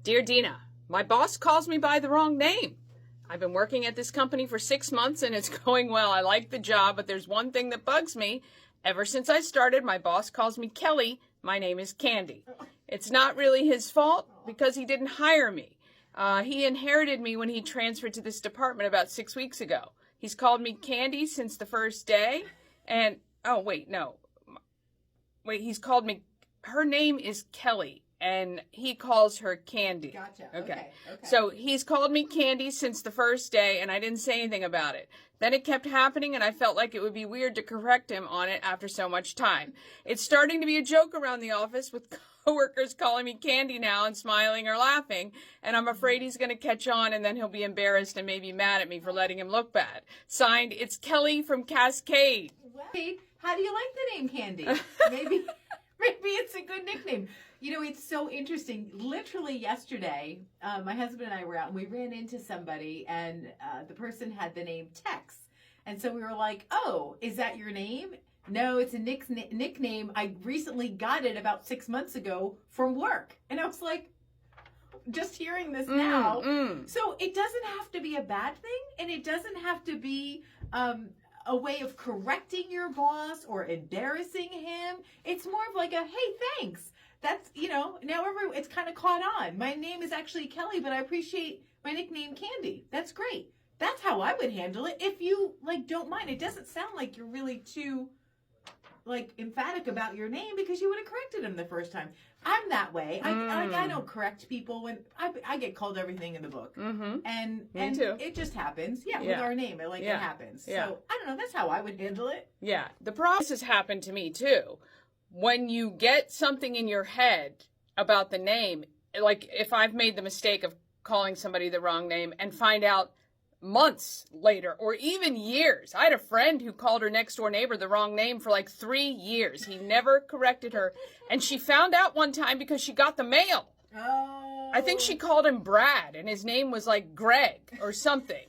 Dear Dina, my boss calls me by the wrong name. I've been working at this company for 6 months and it's going well. I like the job, but there's one thing that bugs me. Ever since I started, my boss calls me Kelly. My name is Candy. It's not really his fault because he didn't hire me. He inherited me when he transferred to this department about 6 weeks ago. He's called me Candy since the first day. And, he's called me, her name is Kelly. And he calls her Candy. Gotcha. Okay. Okay. So he's called me Candy since the first day, and I didn't say anything about it. Then it kept happening, and I felt like it would be weird to correct him on it after so much time. It's starting to be a joke around the office with coworkers calling me Candy now and smiling or laughing, and I'm afraid he's going to catch on, and then he'll be embarrassed and maybe mad at me for letting him look bad. Signed, it's Kelly from Cascade. Wait, how do you like the name Candy? Maybe it's a good nickname. You know, it's so interesting. Literally yesterday, my husband and I were out and we ran into somebody and the person had the name Tex. And so we were like, oh, is that your name? No, it's a nickname. I recently got it about 6 months ago from work. And I was like, just hearing this now. So it doesn't have to be a bad thing and it doesn't have to be a way of correcting your boss or embarrassing him. It's more of like a, hey, thanks. That's, now it's kind of caught on. My name is actually Kelly, but I appreciate my nickname Candy. That's great. That's how I would handle it if you, don't mind. It doesn't sound like you're really too, emphatic about your name because you would have corrected him the first time. I'm that way. I don't correct people when I get called everything in the book. And too. It just happens. Yeah, with our name. It happens. Yeah. So, I don't know. That's how I would handle it. Yeah. The process has happened to me, too. When you get something in your head about the name, like if I've made the mistake of calling somebody the wrong name and find out months later or even years. I had a friend who called her next door neighbor the wrong name for 3 years. He never corrected her. And she found out one time because she got the mail. Oh. I think she called him Brad and his name was Greg or something.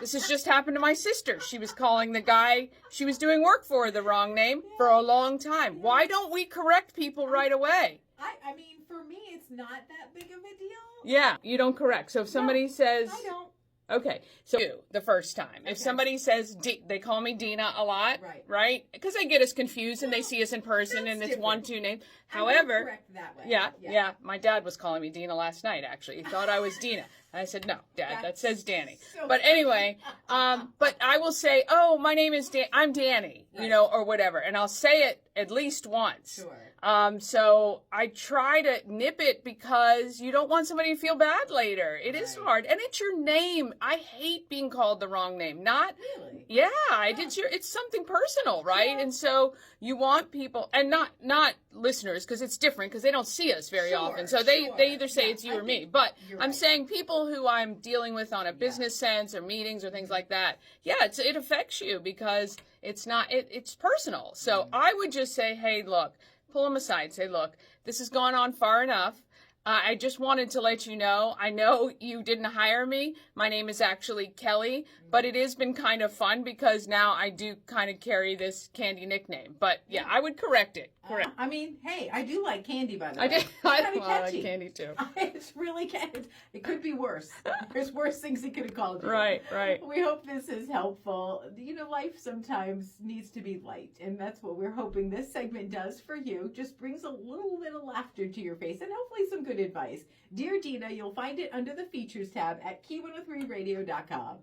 This has just happened to my sister. She was calling the guy she was doing work for the wrong name for a long time. Why don't we correct people right away? I mean, for me, it's not that big of a deal. Yeah, you don't correct. So if somebody says... I don't. Okay, so the first time. If somebody says, they call me Dina a lot, right? Because they get us confused and they see us in person and it's different. 1-2 names. However, correct that way. Yeah, my dad was calling me Dina last night, actually. He thought I was Dina. And I said, no, Dad, that says Danny. So but anyway, but I will say, oh, my name is I'm Danny, or whatever. And I'll say it at least once. Sure. So I try to nip it because you don't want somebody to feel bad later. It is hard. And it's your name. I hate being called the wrong name. Not, really? Yeah, it's something personal, right? Yeah. And so you want people, and not listeners, because it's different, because they don't see us very often. So they either say it's you or me. But I'm saying people who I'm dealing with on a business sense or meetings or things like that, it affects you because it's personal. So I would just say, hey, look, pull them aside, say, look, this has gone on far enough. I just wanted to let you know, I know you didn't hire me. My name is actually Kelly, but it has been kind of fun because now I do kind of carry this Candy nickname. But I would correct it. Correct. I mean, hey, I do like candy, by the way. I like candy too. It's really catchy. It could be worse. There's worse things he could have called you. Right. We hope this is helpful. Life sometimes needs to be light, and that's what we're hoping this segment does for you. Just brings a little bit of laughter to your face and hopefully some good advice. Dear Dina, you'll find it under the features tab at key103radio.com.